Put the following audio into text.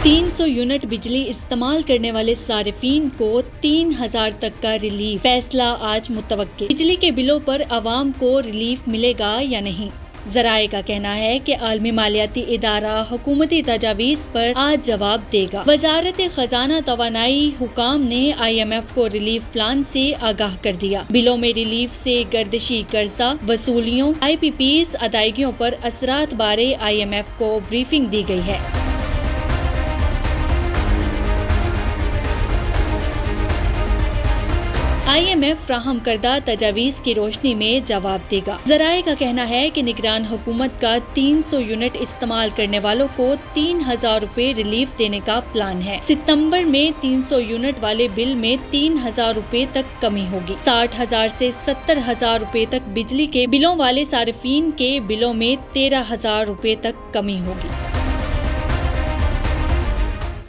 300 unit بجلی استعمال کرنے والے صارفین کو 3000 تک کا ریلیف، فیصلہ آج متوقع۔ بجلی کے بلوں پر عوام کو ریلیف ملے گا یا نہیں؟ ذرائع کا کہنا ہے کہ عالمی مالیاتی ادارہ حکومتی تجاویز پر آج جواب دے گا۔ وزارت خزانہ توانائی حکام نے IMF کو ریلیف پلان سے آگاہ کر دیا۔ بلوں میں ریلیف سے گردشی قرضہ وصولیوں، IPPs ادائیگیوں پر اثرات بارے IMF کو بریفنگ دی گئی ہے۔ IMF فراہم کردہ تجاویز کی روشنی میں جواب دے گا۔ ذرائع کا کہنا ہے کہ نگران حکومت کا 300 یونٹ استعمال کرنے والوں کو 3000 روپے ریلیف دینے کا پلان ہے۔ ستمبر میں 300 یونٹ والے بل میں 3000 روپے تک کمی ہوگی۔ 60,000 سے 70,000 روپے تک بجلی کے بلوں والے صارفین کے بلوں میں 13,000 روپے تک کمی ہوگی۔